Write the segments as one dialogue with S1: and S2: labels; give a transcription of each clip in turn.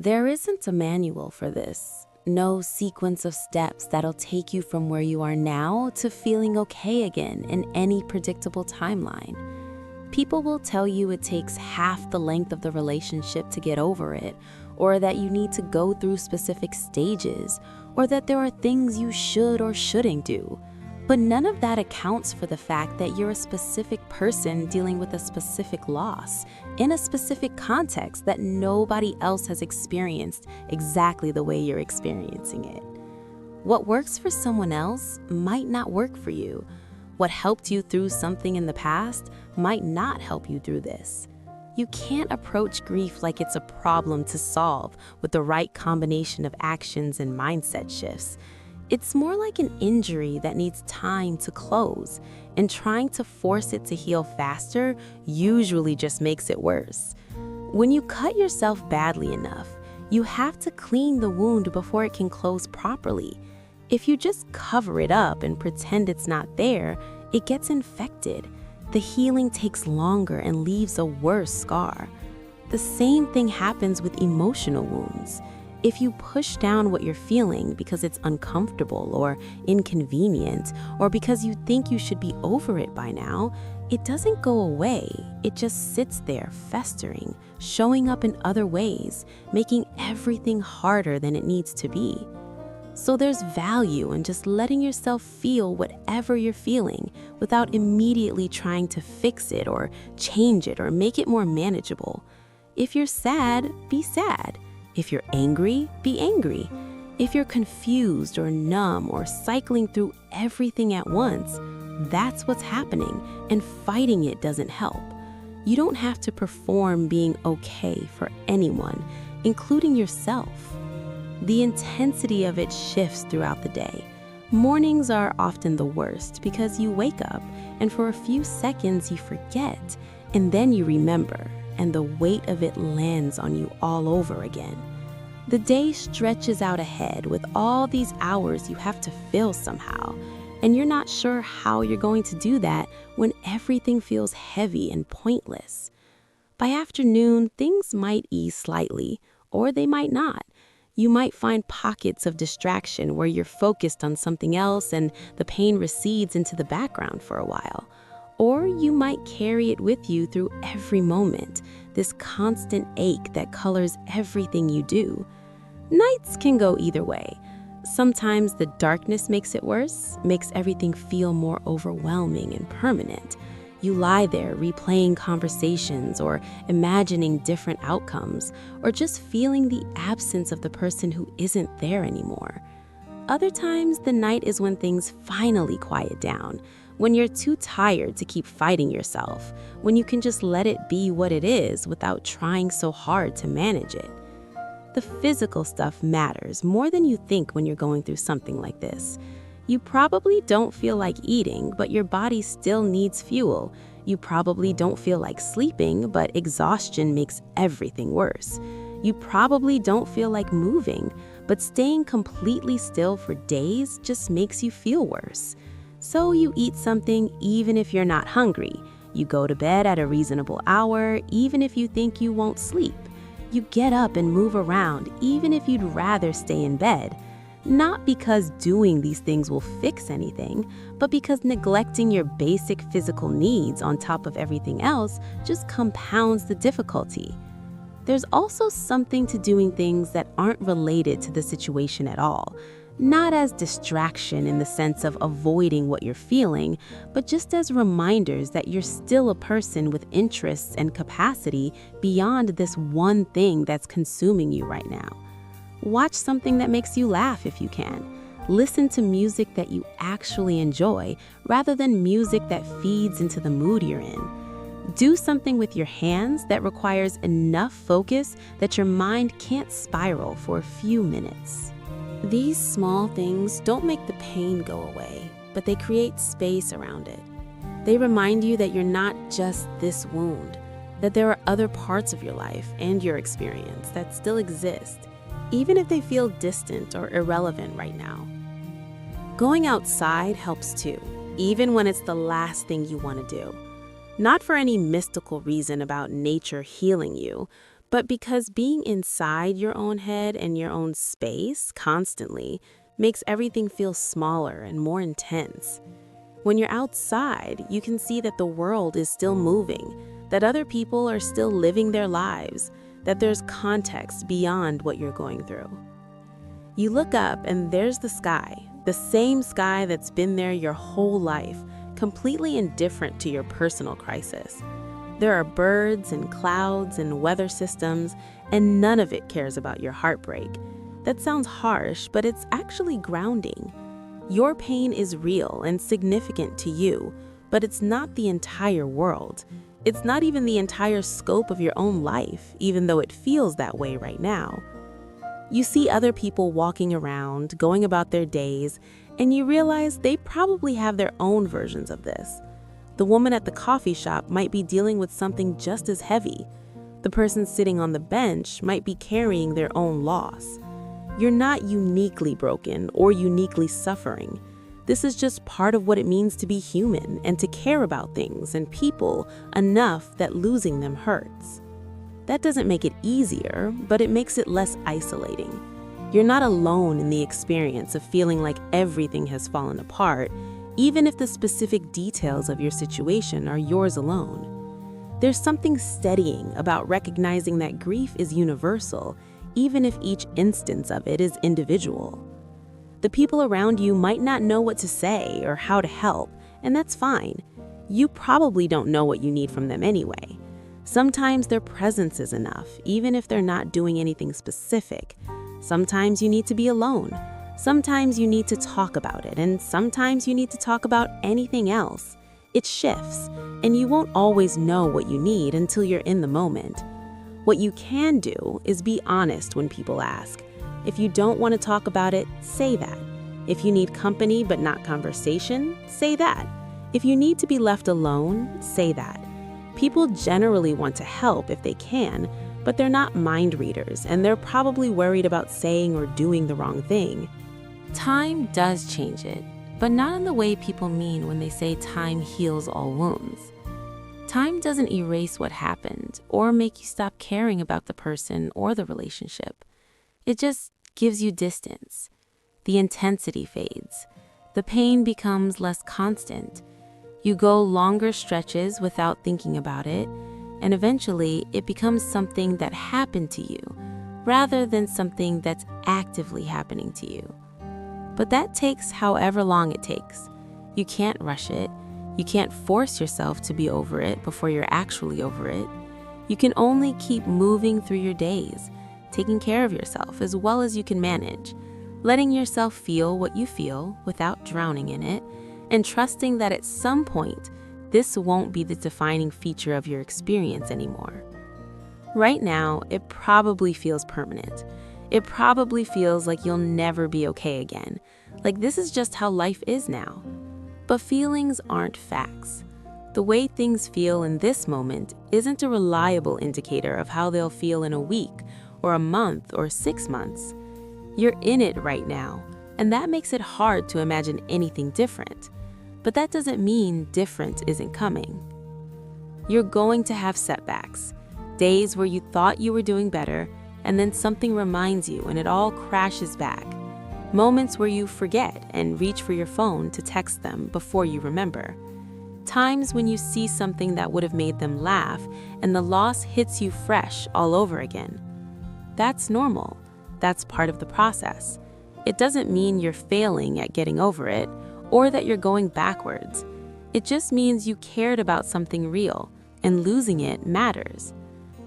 S1: There isn't a manual for this. No sequence of steps that'll take you from where you are now to feeling okay again in any predictable timeline. People will tell you it takes half the length of the relationship to get over it, or that you need to go through specific stages, or that there are things you should or shouldn't do. But none of that accounts for the fact that you're a specific person dealing with a specific loss in a specific context that nobody else has experienced exactly the way you're experiencing it. What works for someone else might not work for you. What helped you through something in the past might not help you through this. You can't approach grief like it's a problem to solve with the right combination of actions and mindset shifts. It's more like an injury that needs time to close, and trying to force it to heal faster usually just makes it worse. When you cut yourself badly enough, you have to clean the wound before it can close properly. If you just cover it up and pretend it's not there, it gets infected. The healing takes longer and leaves a worse scar. The same thing happens with emotional wounds. If you push down what you're feeling because it's uncomfortable or inconvenient, or because you think you should be over it by now, it doesn't go away. It just sits there festering, showing up in other ways, making everything harder than it needs to be. So there's value in just letting yourself feel whatever you're feeling without immediately trying to fix it or change it or make it more manageable. If you're sad, be sad. If you're angry, be angry. If you're confused or numb or cycling through everything at once, that's what's happening, and fighting it doesn't help. You don't have to perform being okay for anyone, including yourself. The intensity of it shifts throughout the day. Mornings are often the worst because you wake up and for a few seconds you forget, and then you remember, and the weight of it lands on you all over again. The day stretches out ahead with all these hours you have to fill somehow, and you're not sure how you're going to do that when everything feels heavy and pointless. By afternoon, things might ease slightly, or they might not. You might find pockets of distraction where you're focused on something else and the pain recedes into the background for a while. Or you might carry it with you through every moment, this constant ache that colors everything you do. Nights can go either way. Sometimes the darkness makes it worse, makes everything feel more overwhelming and permanent. You lie there replaying conversations or imagining different outcomes, or just feeling the absence of the person who isn't there anymore. Other times, the night is when things finally quiet down, when you're too tired to keep fighting yourself, when you can just let it be what it is without trying so hard to manage it. The physical stuff matters more than you think when you're going through something like this. You probably don't feel like eating, but your body still needs fuel. You probably don't feel like sleeping, but exhaustion makes everything worse. You probably don't feel like moving, but staying completely still for days just makes you feel worse. So you eat something even if you're not hungry. You go to bed at a reasonable hour even if you think you won't sleep. You get up and move around even if you'd rather stay in bed. Not because doing these things will fix anything, but because neglecting your basic physical needs on top of everything else just compounds the difficulty. There's also something to doing things that aren't related to the situation at all. Not as distraction in the sense of avoiding what you're feeling, but just as reminders that you're still a person with interests and capacity beyond this one thing that's consuming you right now. Watch something that makes you laugh if you can. Listen to music that you actually enjoy rather than music that feeds into the mood you're in. Do something with your hands that requires enough focus that your mind can't spiral for a few minutes. These small things don't make the pain go away, but they create space around it. They remind you that you're not just this wound, that there are other parts of your life and your experience that still exist, even if they feel distant or irrelevant right now. Going outside helps too, even when it's the last thing you want to do. Not for any mystical reason about nature healing you, But because being inside your own head and your own space constantly makes everything feel smaller and more intense. When you're outside, you can see that the world is still moving, that other people are still living their lives, that there's context beyond what you're going through. You look up and there's the same sky that's been there your whole life, completely indifferent to your personal crisis. There are birds and clouds and weather systems, and none of it cares about your heartbreak. That sounds harsh, but it's actually grounding. Your pain is real and significant to you, but it's not the entire world. It's not even the entire scope of your own life, even though it feels that way right now. You see other people walking around, going about their days, and you realize they probably have their own versions of this. The woman at the coffee shop might be dealing with something just as heavy. The person sitting on the bench might be carrying their own loss. You're not uniquely broken or uniquely suffering. This is just part of what it means to be human and to care about things and people enough that losing them hurts. That doesn't make it easier, but it makes it less isolating. You're not alone in the experience of feeling like everything has fallen apart, even if the specific details of your situation are yours alone. There's something steadying about recognizing that grief is universal, even if each instance of it is individual. The people around you might not know what to say or how to help, and that's fine. You probably don't know what you need from them anyway. Sometimes their presence is enough, even if they're not doing anything specific. Sometimes you need to be alone. Sometimes you need to talk about it, and sometimes you need to talk about anything else. It shifts, and you won't always know what you need until you're in the moment. What you can do is be honest when people ask. If you don't want to talk about it, say that. If you need company but not conversation, say that. If you need to be left alone, say that. People generally want to help if they can, but they're not mind readers, and they're probably worried about saying or doing the wrong thing. Time does change it, but not in the way people mean when they say time heals all wounds. Time doesn't erase what happened or make you stop caring about the person or the relationship. It just gives you distance. The intensity fades. The pain becomes less constant. You go longer stretches without thinking about it, and eventually it becomes something that happened to you rather than something that's actively happening to you. But that takes however long it takes. You can't rush it. You can't force yourself to be over it before you're actually over it. You can only keep moving through your days, taking care of yourself as well as you can manage, letting yourself feel what you feel without drowning in it, and trusting that at some point, this won't be the defining feature of your experience anymore. Right now, it probably feels permanent. It probably feels like you'll never be okay again, like this is just how life is now. But feelings aren't facts. The way things feel in this moment isn't a reliable indicator of how they'll feel in a week, or a month, or 6 months. You're in it right now, and that makes it hard to imagine anything different. But that doesn't mean different isn't coming. You're going to have setbacks, days where you thought you were doing better, and then something reminds you and it all crashes back. Moments where you forget and reach for your phone to text them before you remember. Times when you see something that would have made them laugh and the loss hits you fresh all over again. That's normal. That's part of the process. It doesn't mean you're failing at getting over it or that you're going backwards. It just means you cared about something real, and losing it matters.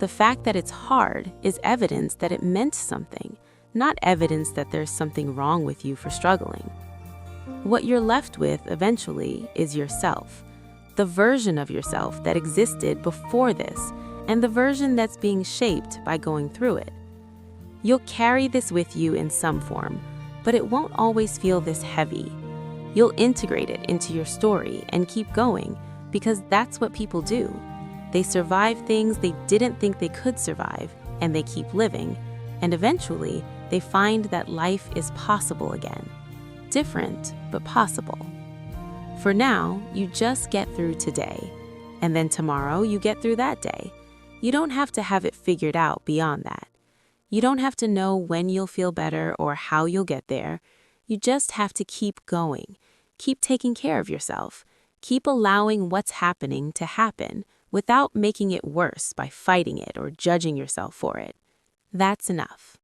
S1: The fact that it's hard is evidence that it meant something, not evidence that there's something wrong with you for struggling. What you're left with eventually is yourself, the version of yourself that existed before this, and the version that's being shaped by going through it. You'll carry this with you in some form, but it won't always feel this heavy. You'll integrate it into your story and keep going, because that's what people do. They survive things they didn't think they could survive, and they keep living, and eventually they find that life is possible again. Different, but possible. For now, you just get through today, and then tomorrow you get through that day. You don't have to have it figured out beyond that. You don't have to know when you'll feel better or how you'll get there. You just have to keep going. Keep taking care of yourself. Keep allowing what's happening to happen without making it worse by fighting it or judging yourself for it. That's enough.